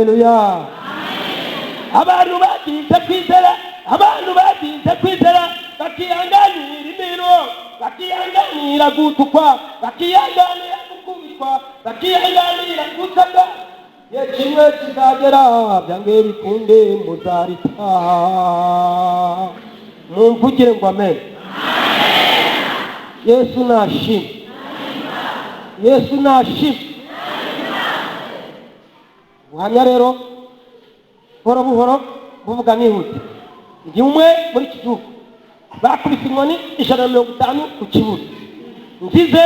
Haleluya. Abantu batinze kwizera bakiyanganira imiro, bakiyanganira gutukwa, bakiyanganira gukubitwa, bakiyanganira gutaka. Kimwe kizagera byange bikunde muzaritaha. Mumvugire ngo amen. Yesu nashimwe. Yesu nashimwe. Buhamya rero buhoro buvuga nihuta. Ndi umwe muri iki gihugu bakubise inkoni 150 ku kibuga. Ngize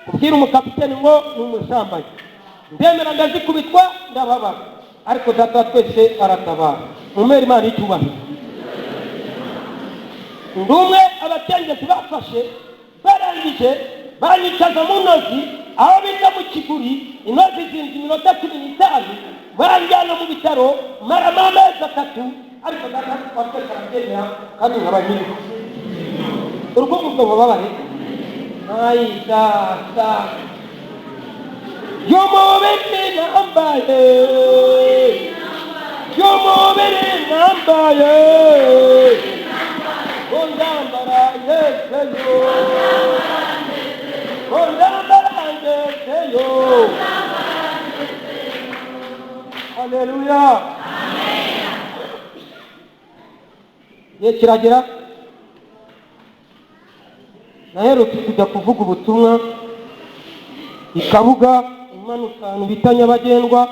kubwira umukapiteni ngo ni umusambanyi. Ndemera ndazikubitwa ndababara, ariko data twese aratabara. Umere Imana icyubahiro. Ndumwe abatengezi bafashe barangije banyicaza mu nozi aho bita mu kiguri, inozi zindi minota 15 banjyana mu bitaro marama amezi 3, ariko data twese arabyemera kandi nkabanyiri urukundo bababare. Ai data yomobere nambaye, yomobere nambaye, ondambara yeseyo, ondambara yeseyo. Haleluya. Kiragera naherutse kujya kuvuga ubutumwa ikabuga imanuka ahantu bita Nyabagendwa,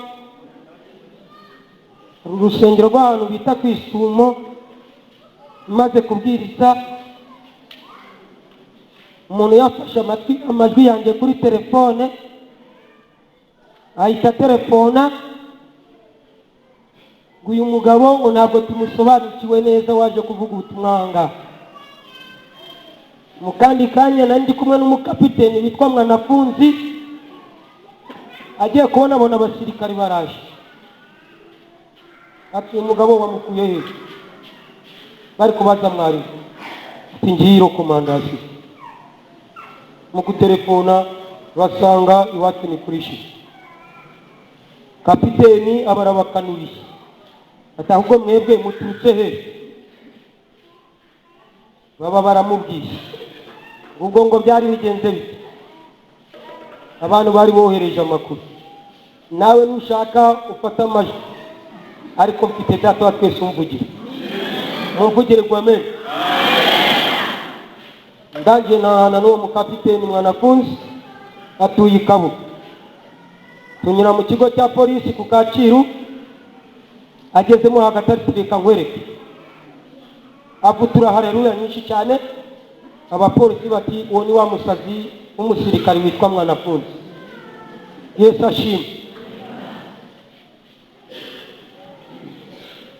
urusengero rw'ahantu bita Kwisumo. Maze kubwiriza umuntu yafashe amajwi yanjye kuri telefone, ahita telefona ngo uyu mugabo ngo ntabwo tumusobanukiwe neza waje kuvuga ubutumwa ngaha. Mu kandi kanya nari ndi kumwe n'umukapiteni witwa Mwanafunzi, agiye kubona abona abasirikari baraje. Ati umugabo wamukuye he? Bari kubaza mwari. Ati ngiro komandasi. Mu kutelefona basanga iwacu ni kurishi. Kapiteni abarabakanuriye. Ati ahubwo mwebwe muturutse he? Baba baramubwiye. Ubwo ngo byari bigenze bite? Abantu bari bohereje amakuru. Nawe nushaka ufata amajwi, ariko mfite data wa twese umvugire. Mumvugire kwa amen. Ndanje na n'uwo mukapiteni Mwanafunzi atuye Kabuga. Tunyura mu kigo cya polisi ku Kacyiru, agezemo hagati atireka nkwereke. Avutura haleluya nyinshi cyane. Abapolisi bati uwo ni wa musazi w'umusirikari witwa Mwanafunzi. Yesu ashimwe.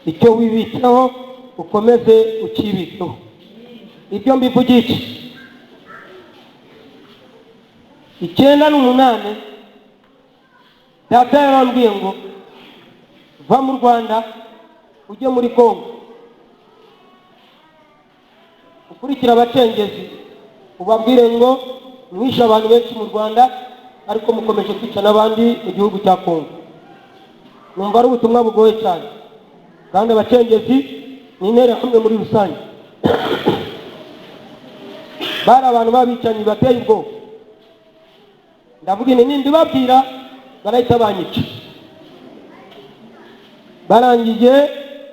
Icyo wibitseho ukomeze ukibitseho. Ibyo mbivugiye iki? 98 data yarambwiye ngo va mu Rwanda ujye muri Kongo, ukurikira abacengezi ubabwire ngo mwishe abantu benshi mu Rwanda, ariko mukomeje kwica n'abandi mu gihugu cya Kongo. Numva ari ubutumwa bugoye cyane, kandi abacengezi ni interahamwe muri rusange. Bari abantu babicanyi bateye ubwoba. Ndavuga nindi babwira barahita banyica. Barangije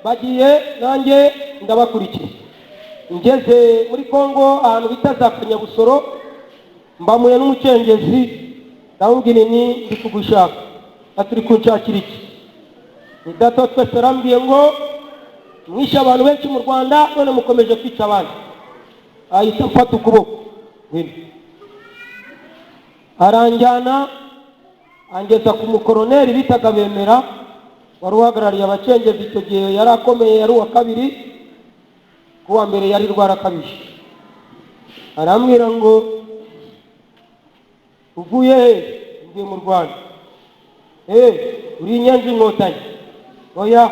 bagiye nanjye ndabakurikira. Ngeze muri Kongo ahantu bita za Kanyabusoro, mbamuye n'umucengezi, ndamubwira ni ndi kugushaka. Aturi kunshakira iki? Ni data twese arambwiye ngo mwishe abantu benshi mu Rwanda, none mukomeje kwica abandi. Ahita mfata ukuboko. Aranjyana angeza ku mukoroneri bitaga Bemera, wari uhagarariye abacengezi icyo gihe. Yari akomeye, yari uwa kabiri, kuwa mbere yari rwarakabije. Arambwira ngo uvuye he? Ndi mu Rwanda. Uri Inyenzi Inkotanyi? Oya,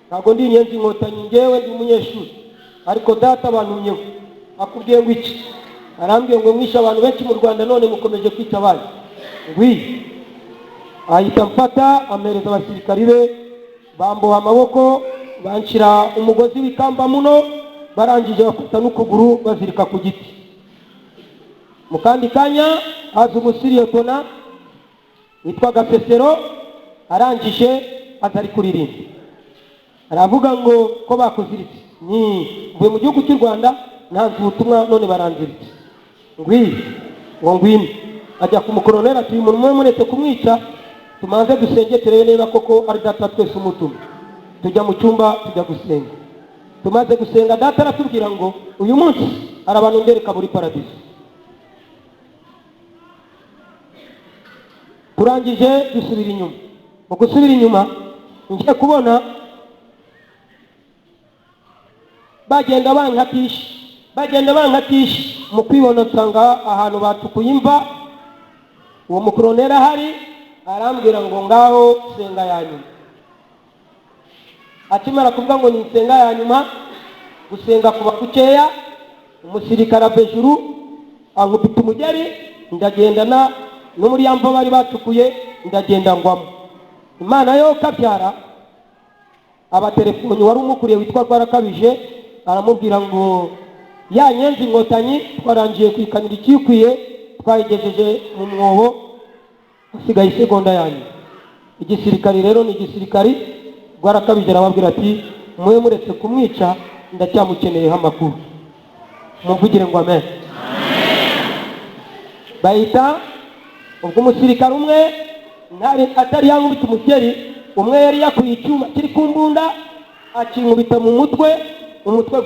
ntabwo ndi Inyenzi Inkotanyi, ngewe ndi umunyeshuri, ariko data bantumyeho. Akubwiye ngo iki? Arambwiye ngo mwishe abantu benshi mu Rwanda, none mukomeje kwica abandi. Ahita mfata amereza abasirikari be bamboha amaboko banshira umugozi w'ikamba muno, barangije bafata n'ukuguru bazirika ku giti. Mu kandi kanya haza umusiriyotona witwa Gasesero, arangije atari kuririmba, aravuga ngo ko bakuziritse, mvuye mu gihugu cy'u Rwanda ntanze ubutumwa none baranziritse, ngwino. Ajya ku mukoronera ati uyu muntu mwe muretse kumwica, tumanze dusenge turebe niba koko ari data twese umutuma. Tujya mu cyumba tujya gusenga, tumaze gusenga data aratubwira ngo uyu munsi hari abantu mbereka muri paradiso. Turangije dusubira inyuma. Mu gusubira inyuma ngiye kubona bagenda bankatisha, mu kwibona nsanga ahantu bacukuye imva. Uwo mukoronera hari arambwira ngo ngaho senga ya nyuma. Akimara kuvuga ngo ni senga ya nyuma, gusenga kuba kukeya, umusirikare abejuru ankubita umugeri, ndagendana no muri yamva bari bacukuye, ndagenda ngwamo. Imana yo kabyara abatelefoni wari umukuriye witwa Rwarakabije, aramubwira ngo ya nyenzi inkotanyi twarangiye kwikanira ikikwiye, twayigejeje mu mwobo, hasigaye isegonda yanyu. Igisirikari rero ni igisirikari. Rwarakabije arababwira ati mwe muretse kumwica ndacyamukeneyeho amakuru, muvugire ngo amen. Bahita ubwo umusirikari umwe atari yankubita umugeri, umwe yari yakwiye icyuma kiri ku mbunda akinkubita mu mutwe, umutwe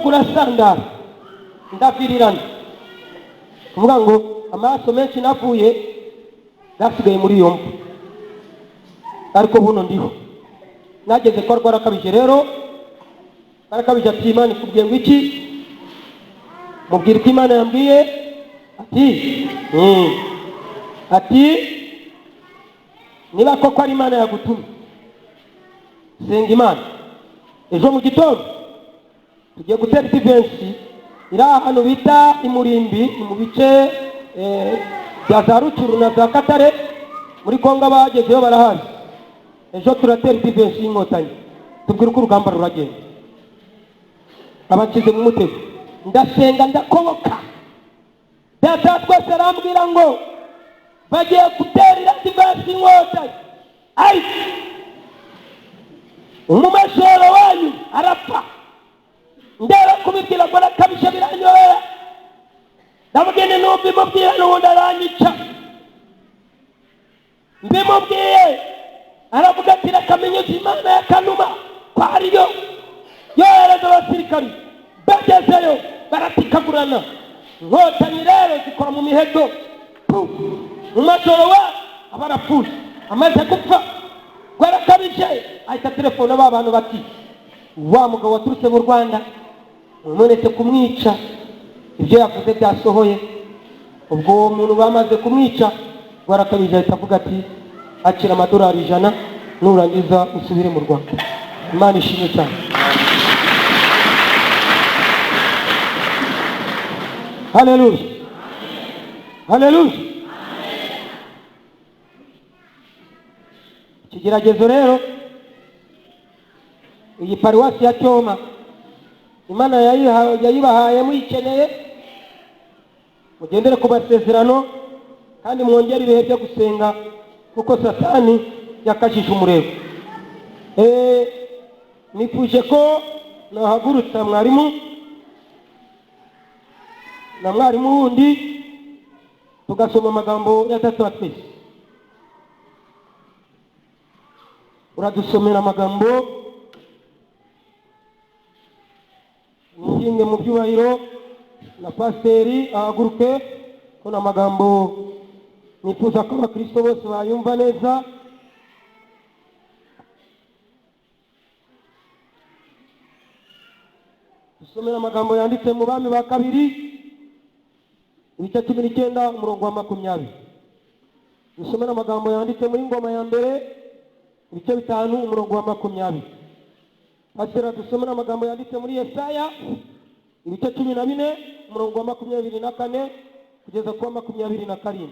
gurasandara, ndavirirana, kuvuga ngo amaraso menshi navuye yasigaye muri iyo mva, ariko buno ndiho. Nageze kwa Rwarakabije rero, Rwarakabije ati Imana ikubwiye ngo iki? Mubwira ko Imana yambwiye ati niba koko ari Imana yagutumye, senga Imana. Ejo mu gitondo tugiye gutera ivensi iri ahantu bita Imurimbi, mu bice bya za Rucuru na za Katare muri Kongo, abagezeyo barahazi. Ejo turatera ivensi y'inkotanyi, tubwire uko urugamba ruragenda. Abakize mu mutego, ndasenga ndakoboka, data twese arambwira ngo bagiye gutera ivensi y'inkotanyi, ariko umumashoro wanyu arapfa. Ndera kubibwira ngo Rakabije biranyobera, ndamugende n'ubimubwira n'ubundi aranyica. Mbimubwiye aravuga ati rakamenyeza Imana ya Kanuma ko ariyo yohereza abasirikari. Bagezeyo baratikagurana, inkotanyi rero zikora mu miheto, mu majoro wa abarapfuye. Amaze gupfa Rwarakabije ahita telefone aba bantu bati wa mugabo waturutse mu Rwanda umunetse kumwica, ibyo yavuze byasohoye. Ubwo uwo muntu bamaze kumwica, Rwarakabije ahita avuga ati akira amadolari 100 nurangiza usubire mu Rwanda. Imana ishimwe cyane. Haleluya, haleluya. Ikigeragezo rero, iyi paruwasi ya Cyoma Imana yayibahaye muyikeneye, mugendere ku basezerano kandi mwongere ibihe byo gusenga, kuko Satani yakajije umurego. Nifuje ko nahagurutsa mwarimu na mwarimu wundi tugasoma amagambo ya Data wa twese. Uradusomera amagambo ninginge mu byubahiro na pasiteri ahaguruke, ko na magambo nifuza ko abakristo bose bayumva neza. Dusomera amagambo yanditse mu Bami ba Kabiri ibice 19 umurongo wa 20. Dusomera amagambo yanditse muri Ngoma ya mbere ibice 5 umurongo wa 20. Pasiteri dusomera amagambo yanditse muri Yesaya ibice 14 umurongo wa 24 kugeza ku 27.